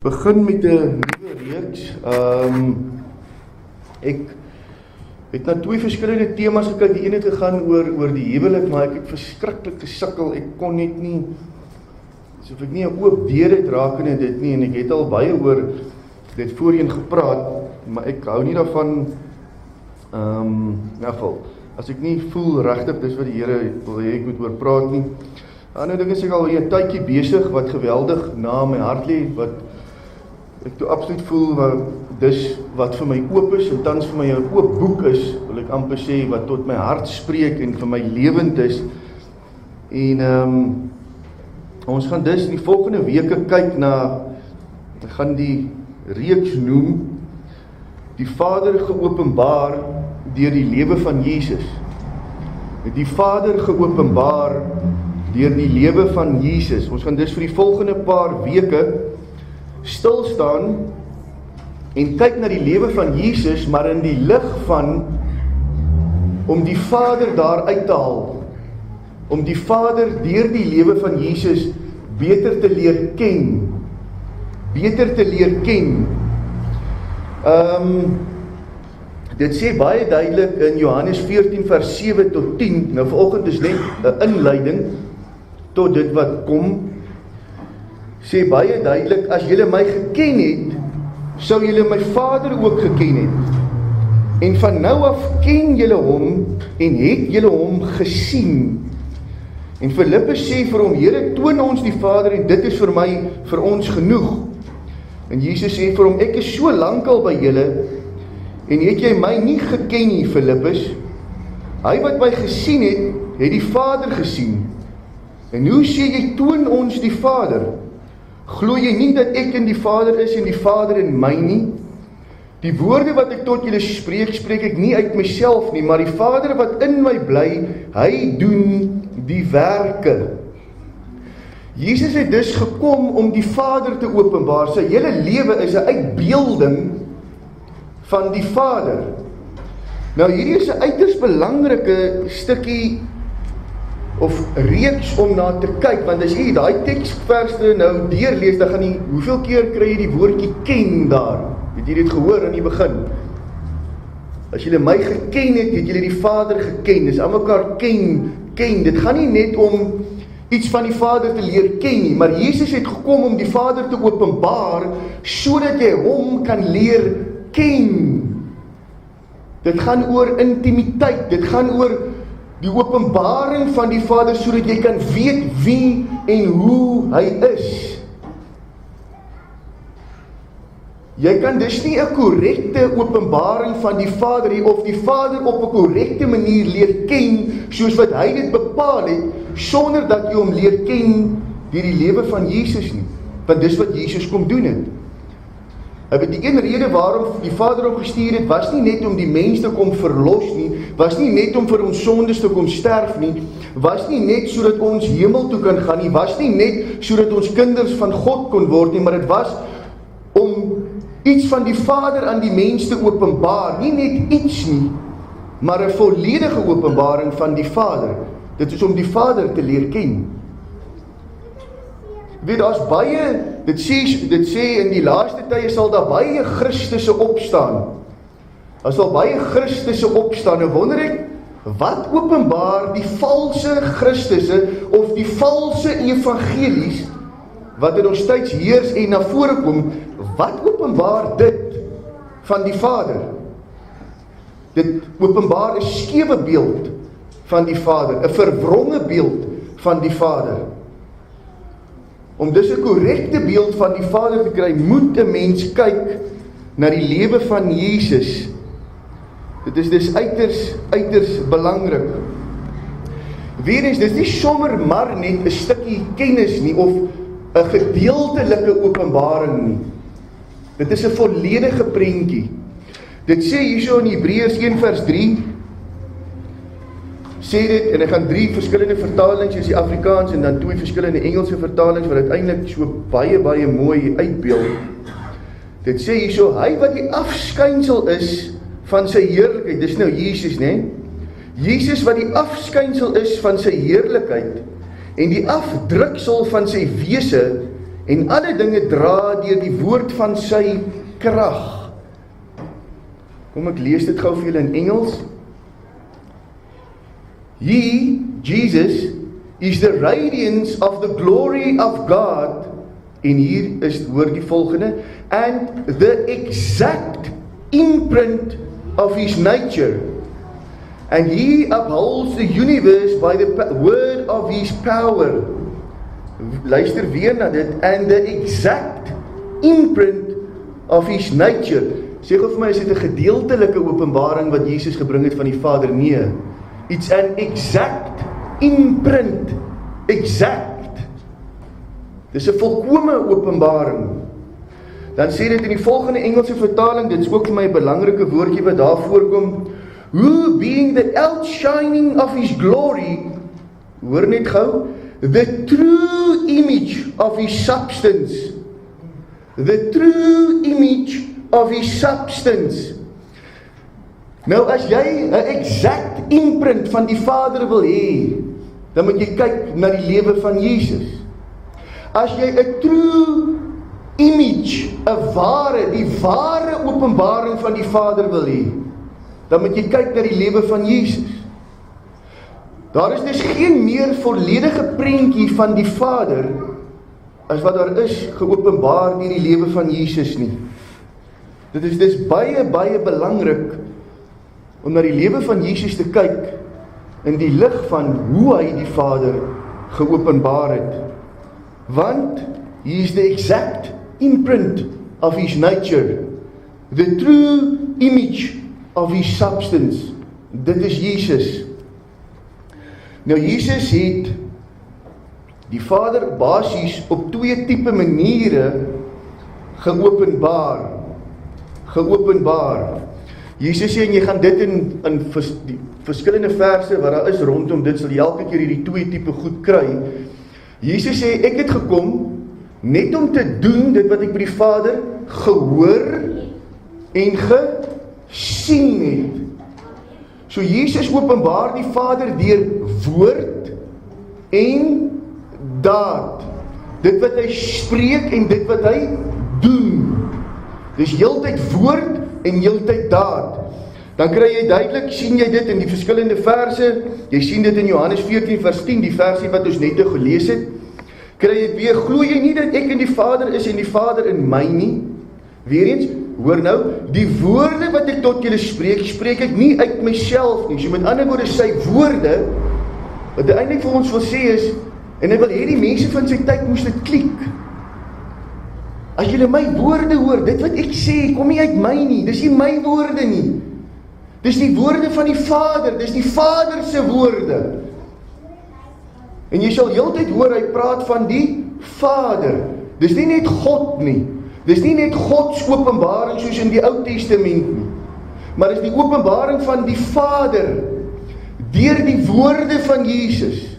Begin met 'n nuwe reeks. Ek het na 2 verskillende temas gekyk. Die een het gegaan oor die huwelik, maar ek het verskriklik gesukkel. Ek kon net nie, asof ek nie 'n oop deur het rakende dit nie, en ek het al baie oor dit voorheen gepraat, maar ek hou nie daarvan, in geval, as ek nie voel regtig dis wat die Here wil hê ek moet oor praat nie. Nou ding is ek al 'n tydjie besig wat geweldig na my hart lê, wat ek toe absoluut voel, dis wat vir my oop is, en tans vir my 'n oop boek is, wil ek amper sê, wat tot my hart spreek, en vir my lewend is, en ons gaan dus in die volgende weke kyk na, ek gaan die reeks noem, die Vader geopenbaar deur die lewe van Jesus. Die Vader geopenbaar deur die lewe van Jesus. Ons gaan dus vir die volgende paar weke stil staan en kyk na die lewe van Jesus, maar in die lig van om die Vader daar uit te haal, om die Vader deur die lewe van Jesus beter te leer ken, dit sê baie duidelik in Johannes 14 vers 7 tot 10, nou vanoggend is net 'n inleiding tot dit wat kom, sê baie duidelik, as julle my geken het, sou julle my Vader ook geken het. En van nou af ken julle hom en het julle hom gesien. En Filippus sê vir hom, Here, toon ons die Vader en dit is vir ons genoeg. En Jesus sê vir hom, ek is so lank al by julle en het jy my nie geken nie, Filippus? Hy wat my gesien het die Vader gesien. En hoe sê jy, toon ons die Vader? Glo jy nie dat ek in die Vader is en die Vader in my nie? Die woorde wat ek tot julle spreek, spreek ek nie uit myself nie, maar die Vader wat in my bly, hy doen die werke. Jesus het dus gekom om die Vader te openbaar. Sy hele lewe is 'n uitbeelding van die Vader. Nou hierdie is 'n uiters belangrike stukkie of reeks om na te kyk, want as jy daai teksverse nou deurlees, dan gaan jy, hoeveel keer kry jy die woordjie ken daar? Het jy dit gehoor in die begin? As julle my geken het julle die Vader geken, dis aan mekaar ken, dit gaan nie net om iets van die Vader te leer ken nie, maar Jesus het gekom om die Vader te openbaar, sodat jy hom kan leer ken. Dit gaan oor intimiteit, dit gaan oor die openbaring van die Vader, sodat jy kan weet wie en hoe hy is. Jy kan dus nie 'n korrekte openbaring van die Vader hê, of die Vader op 'n korrekte manier leer ken, soos wat hy dit bepaal het, sonder dat jy hom leer ken deur die lewe van Jesus nie. Want dis wat Jesus kom doen het. Die een rede waarom die Vader hom gestuur het, was nie net om die mens te kom verlos nie, was nie net om vir ons sondes te kom sterf nie, was nie net sodat ons hemel toe kan gaan nie, was nie net sodat ons kinders van God kon word nie, maar dit was om iets van die Vader aan die mens te openbaar, nie net iets nie, maar 'n volledige openbaring van die Vader. Dit is om die Vader te leer ken. Weet, daar's baie, dit sê in die laaste tye sal daar baie Christusse opstaan. Daar sal baie Christusse opstaan. Nou wonder ek, wat openbaar die valse Christusse of die valse evangelies wat in ons tyds heers en na vore kom? Wat openbaar dit van die Vader? Dit openbaar 'n skewe beeld van die Vader, 'n verwronge beeld van die Vader. Om dus 'n korrekte beeld van die Vader te kry, moet 'n mens kyk na die lewe van Jesus. Dit is dus uiters belangrik. Weerens, dit is nie sommer maar net 'n stukkie kennis nie, of 'n gedeeltelike openbaring nie. Dit is 'n volledige prentjie. Dit sê hierso in Hebreërs 1 vers 3, sê dit, en ek gaan 3 verskillende vertalings, is die Afrikaans, en dan 2 verskillende Engelse vertalings, wat uiteindelik so baie mooi uitbeeld. Dit sê hierso, hy wat die afskynsel is van sy heerlikheid, dis nou Jesus, né? Jesus wat die afskynsel is van sy heerlikheid, en die afdruksel van sy wese, en alle dinge dra deur die woord van sy krag. Kom ek lees dit gou vir julle in Engels. He, Jesus, is the radiance of the glory of God, en hier is hoor die volgende, and the exact imprint of his nature, and he upholds the universe by the word of his power. Luister weer na dit, and the exact imprint of his nature. Sê gou vir my, is dit 'n gedeeltelike openbaring wat Jesus gebring het van die Vader? Nee. It's an exact imprint. Exact. Dis 'n volkome openbaring. Dan sê dit in die volgende Engelse vertaling, dit is ook vir my 'n belangrike woordjie wat daar voorkom, who being the outshining of his glory, hoor net gou, the true image of his substance. The true image of his substance. Nou as jy 'n exact imprint van die Vader wil hê, dan moet jy kyk na die lewe van Jesus. As jy 'n true image, 'n die ware openbaring van die Vader wil hê, dan moet jy kyk na die lewe van Jesus. Daar is dus geen meer volledige prentjie van die Vader as wat daar is geopenbaar deur die lewe van Jesus nie. Dit is dus baie belangrik om na die lewe van Jesus te kyk in die lig van hoe hy die Vader geopenbaar het. Want he is the exact imprint of his nature, the true image of his substance. Dit is Jesus. Nou Jesus het die Vader basies op 2 tipe maniere geopenbaar. Jesus sê, en jy gaan dit in die verskillende verse wat daar is rondom dit, sal jy elke keer hierdie 2 tipe goed kry. Jesus sê, ek het gekom net om te doen dit wat ek by die Vader gehoor en gesien het. So Jesus openbaar die Vader deur woord en daad. Dit wat hy spreek en dit wat hy doen. Dis heeltyd woord en heeltyd daad. Dan kry jy duidelik, sien jy dit in die verskillende verse. Jy sien dit in Johannes 14 vers 10, die versie wat ons net gelees het. Kry jy weer, glo jy nie dat ek in die Vader is en die Vader in my nie? Weereens, hoor nou, die woorde wat ek tot julle spreek, spreek ek nie uit myself nie. So met ander woorde, sy woorde, wat hy eintlik vir ons wil sê is, en hy wil hê die mense van sy tyd moes dit klik. As julle my woorde hoor, dit wat ek sê, kom nie uit my nie, dis nie my woorde nie. Dis die woorde van die Vader, dis die Vader se woorde. En jy sal heeltyd hoor, hy praat van die Vader. Dis nie net God nie. Dis nie net Gods openbaring soos in die Ou Testament nie. Maar dis die openbaring van die Vader deur die woorde van Jesus.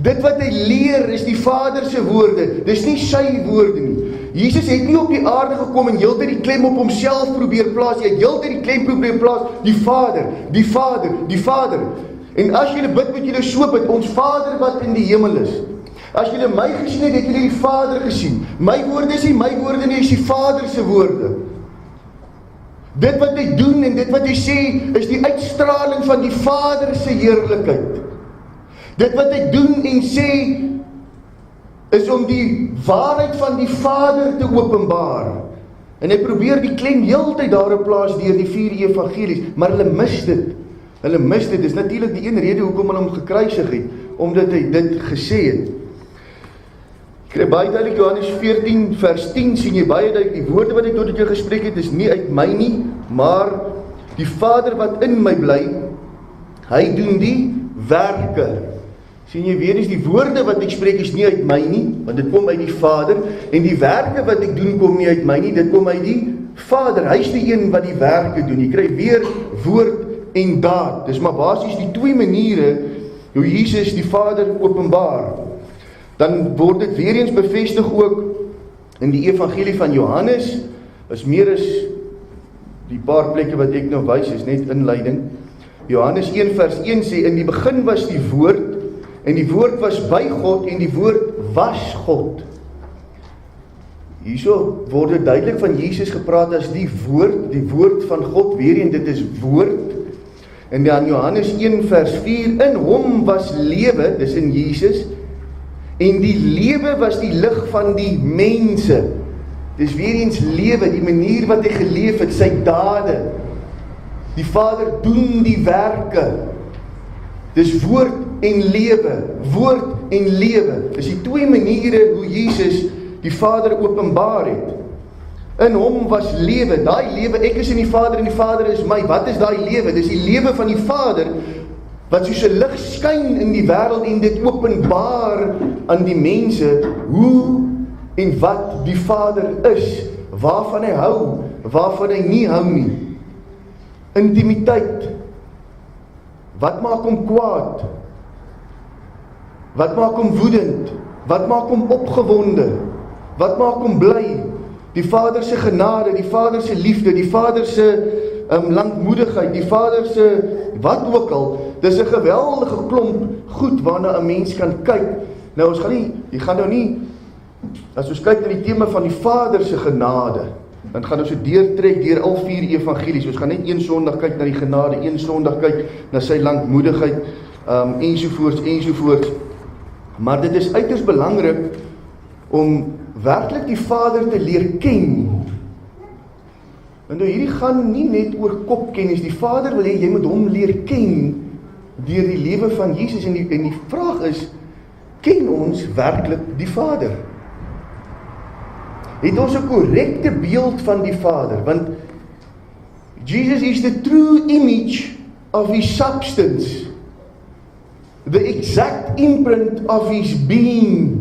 Dit wat hy leer is die Vader se woorde. Dis nie sy woorde nie. Jesus het nie op die aarde gekom en heeltyd die klem op homself probeer plaas. Hy het heeltyd die klem probeer plaas, die Vader, die Vader, die Vader. En as julle bid, moet julle so bid, ons Vader wat in die hemel is. As julle my gesien het, het julle die Vader gesien. My woorde is nie my woorde nie, is die Vader se woorde. Dit wat hy doen en dit wat hy sê, is die uitstraling van die Vader se heerlikheid. Dit wat hy doen en sê, is om die waarheid van die Vader te openbaar. En hy probeer die klem heeltyd daarop plaas deur die 4 evangelies, maar hulle mis dit. Hulle mis dit, dis natuurlik die een rede hoekom hulle hom gekruisig het, omdat hy dit gesê het. Kry baie duidelik Johannes 14 vers 10, sien jy baie duidelik, die woorde wat ek tot jou gespreek het, is nie uit my nie, maar die Vader wat in my bly, hy doen die werke. Sien jy weer eens, die woorde wat ek spreek is nie uit my nie, want dit kom uit die Vader, en die werke wat ek doen kom nie uit my nie, dit kom uit die Vader. Hy is die een wat die werke doen. Jy kry weer woord en daad. Dis maar basies die 2 maniere hoe Jesus die Vader openbaar. Dan word dit weer eens bevestig ook in die evangelie van Johannes, is meer as die paar plekke wat ek nou wys, is net inleiding. Johannes 1 vers 1 sê, in die begin was die woord, en die woord was by God, en die woord was God. Hierso word dit duidelik van Jesus gepraat as die woord van God, weer een, dit is woord. En dan Johannes 1 vers 4, in hom was lewe, dis in Jesus, en die lewe was die lig van die mense. Dis weer eens lewe, die manier wat hy geleef het, sy dade. Die Vader doen die werke. Dis woord en lewe, woord en lewe. Dis die twee maniere hoe Jesus die Vader openbaar het. In hom was lewe, daai lewe, ek is in die Vader en die Vader is my. Wat is daai lewe? Dis die lewe van die Vader, wat soos 'n lig skyn in die wêreld en dit openbaar aan die mense, hoe en wat die Vader is, waarvan hy hou, waarvan hy nie hou nie. Intimiteit. Wat maak hom kwaad? Wat maak hom woedend? Wat maak hom opgewonde? Wat maak hom bly? Die Vader se genade, die Vader se liefde, die Vader se lankmoedigheid, die Vader se wat ook al. Dis 'n geweldige klomp goed waarna 'n mens kan kyk. Nou ons gaan nou nie, as ons kyk na die tema van die Vader se genade, dan gaan ons so deurtrek deur al 4 evangelies. Ons gaan net een Sondag kyk na die genade, een Sondag kyk na sy lankmoedigheid, ensovoorts. Maar dit is uiters belangrik om werklik die Vader te leer ken. En nou hierdie gaan nie net oor kopkennis. Die Vader wil hê jy moet hom leer ken deur die lewe van Jesus. En die vraag is, ken ons werklik die Vader? Het ons 'n korrekte beeld van die Vader? Want Jesus is the true image of his substance, the exact imprint of his being.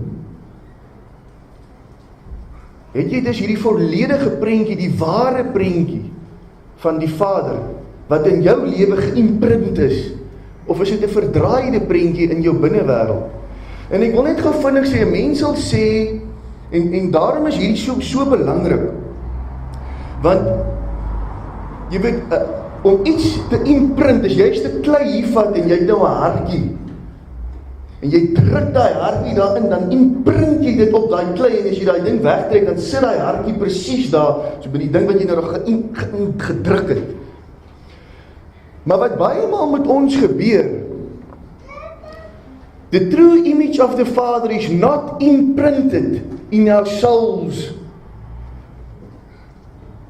Het jy dus hierdie volledige prentjie, die ware prentjie van die Vader, wat in jou lewe geïmprint is, of is dit 'n verdraaide prentjie in jou binnewêreld? En ek wil net gou vinnig sê, 'n mens sal sê, en daarom is hierdie so belangrik, want jy weet, om iets te imprint, as jy 'n stuk klei hier vat en jy het nou 'n hartjie, en jy druk daai hartjie daarin, dan imprint jy dit op daai klei, en as jy daai ding wegtrek, dan sit daai hartjie presies daar, so by die ding wat jy nou gedruk het. Maar wat baie maal met ons gebeur, the true image of the Father is not imprinted in our souls.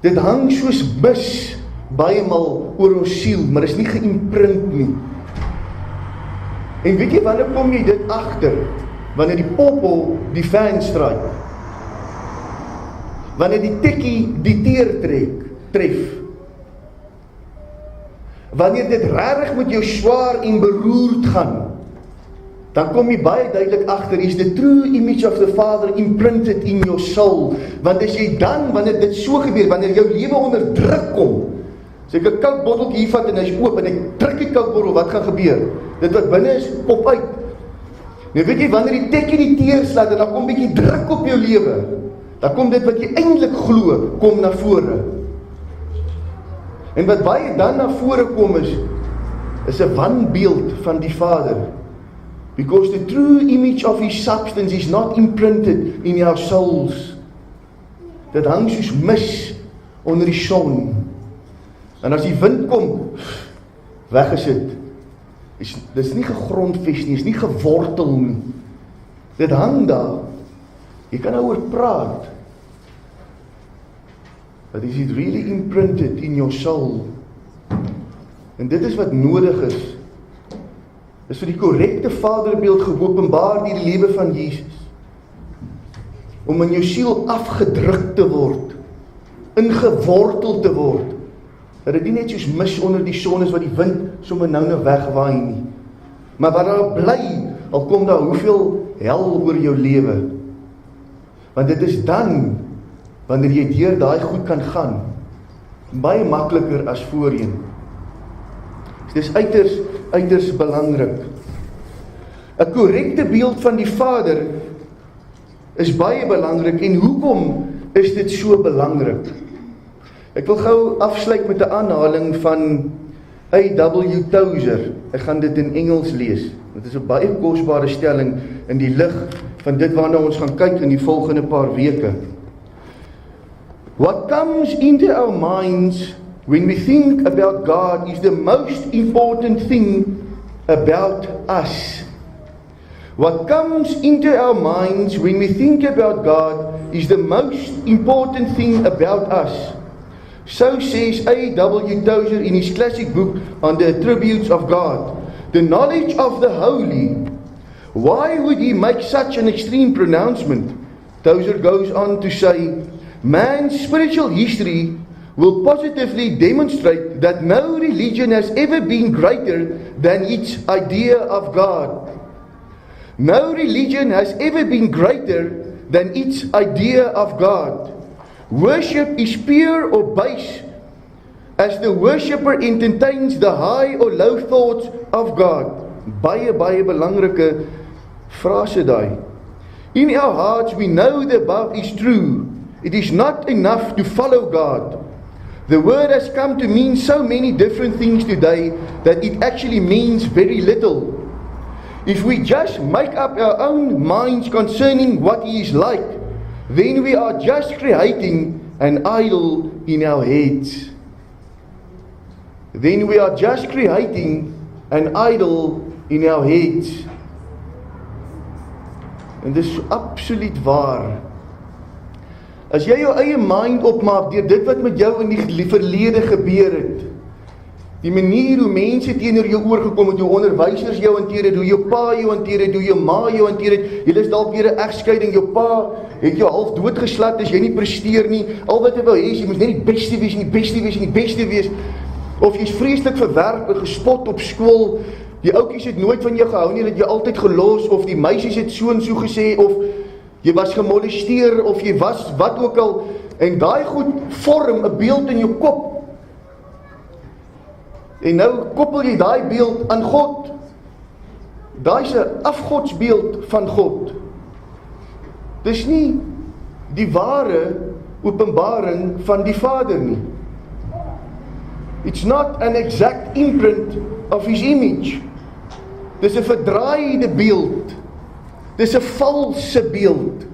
Dit hang soos mis baie maal oor ons siel, maar is nie geïmprint nie. En weet jy, wanneer kom jy dit agter? Wanneer die poppel die fan stryk. Wanneer die tikkie die teer tref. Wanneer dit regtig met jou swaar en beroerd gaan, dan kom jy baie duidelik agter, is the true image of the Father imprinted in your soul. Want as jy dan, wanneer dit so gebeur, wanneer jou lewe onder druk kom, as ek 'n koukbotteltjie hier vat en hy is oop en ek druk die koukbottel, wat gaan gebeur? Dit wat binne is, pop uit. Nou weet jy, wanneer die tekkie die teer slaat, en dan kom bietjie druk op jou lewe, dan kom dit wat jy eintlik glo, kom na vore. En wat baie dan na vore kom is 'n wanbeeld van die Vader. Because the true image of his substance is not imprinted in our souls. Dit hang soos mis onder die son. En as die wind kom, weggesit. Dit is nie gegrondves nie, is nie gewortel nie. Dit hang daar. Jy kan nou oor praat. But is it really imprinted in your soul? En dit is wat nodig is. Is vir die korrekte vaderbeeld geopenbaar deur die lewe van Jesus. Om in jou siel afgedruk te word, ingewortel te word, dat dit nie net soos mis onder die son is wat die wind sommer nou wegwaai nie, maar wat daar bly, al kom daar hoeveel hel oor jou lewe. Want dit is dan, wanneer jy deur daai goed kan gaan, baie makliker as voorheen. Dit is uiters belangrik. 'n Korrekte beeld van die Vader is baie belangrik. En hoekom is dit so belangrik? Ek wil gou afsluit met 'n aanhaling van A.W. Tozer. Ek gaan dit in Engels lees. Dit is 'n baie kosbare stelling in die lig van dit waarna ons gaan kyk in die volgende paar weke. What comes into our minds when we think about God is the most important thing about us. What comes into our minds when we think about God is the most important thing about us. So says A.W. Tozer in his classic book on the attributes of God. The knowledge of the holy. Why would he make such an extreme pronouncement? Tozer goes on to say, man's spiritual history will positively demonstrate that no religion has ever been greater than its idea of God. No religion has ever been greater than its idea of God. Worship is pure or base as the worshipper entertains the high or low thoughts of God. Baie belangrike frase daai. In our hearts we know the above is true. It is not enough to follow God. The word has come to mean so many different things today that it actually means very little. If we just make up our own minds concerning what He is like, then we are just creating an idol in our heads. Then we are just creating an idol in our heads. En dis absoluut waar. As jy jou eie mind opmaak deur dit wat met jou in die verlede gebeur het, die manier hoe mense teenoor jou oorgekom het, hoe onderwysers jou hanteer het, hoe jou pa jou hanteer het, hoe jou ma jou hanteer het, jy is dalk weer 'n egskeiding, jou pa het jou half doodgeslat as jy nie presteer nie, al wat hy wou hê, jy moet net die beste wees en die beste wees en die beste wees, of jy's vreeslik verwerp en gespot op skool, die ouetjies het nooit van jou gehou nie, dat jy altyd gelos, of die meisies het so en so gesê, of jy was gemolesteer, of jy was wat ook al, en daai goed vorm 'n beeld in jou kop. En nou koppel jy daai beeld aan God. Daai is 'n afgodsbeeld van God. Dis nie die ware openbaring van die Vader nie. It's not an exact imprint of His image. Dis 'n verdraaide beeld. Dis 'n valse beeld.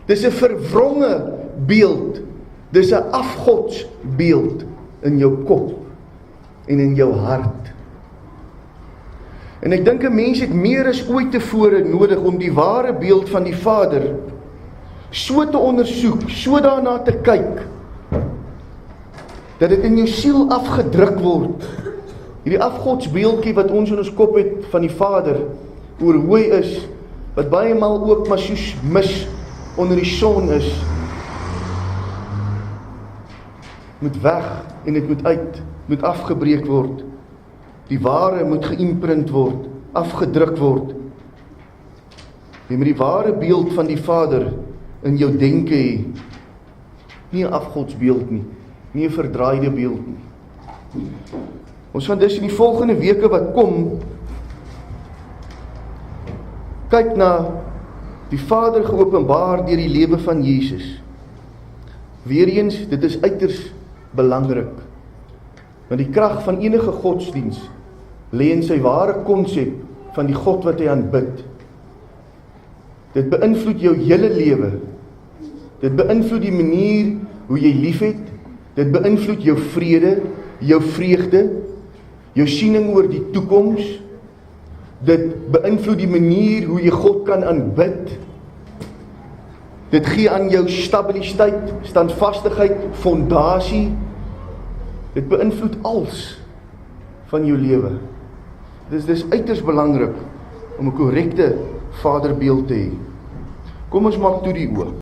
Dis 'n verwronge beeld. Dis 'n afgodsbeeld in jou kop en in jou hart. En ek dink 'n mens het meer as ooit tevore nodig om die ware beeld van die Vader so te ondersoek, so daarna te kyk, dat dit in jou siel afgedruk word. Hierdie afgodsbeeldjie wat ons in ons kop het van die Vader, oor hoe hy is, wat baie maal ook maar soos mis onder die son is, moet weg en dit moet uit, moet afgebreek word. Die ware moet geïmprint word, afgedruk word. Jy moet die ware beeld van die Vader in jou denke hê. Nie 'n afgodsbeeld nie, nie 'n verdraaide beeld nie. Ons gaan dus in die volgende weke wat kom, kyk na die Vader geopenbaar deur die lewe van Jesus. Weereens, dit is uiters belangrik. Want die krag van enige godsdiens lê in sy ware konsep van die God wat hy aanbid. Dit beïnvloed jou hele lewe. Dit beïnvloed die manier hoe jy liefhet. Dit beïnvloed jou vrede, jou vreugde, jou siening oor die toekoms. Dit beïnvloed die manier hoe jy God kan aanbid. Dit gee aan jou stabiliteit, standvastigheid, fondasie. Dit beïnvloed alles van jou lewe. Dis uiters belangrik om 'n korrekte vaderbeeld te hê. Kom ons maak toe die oë.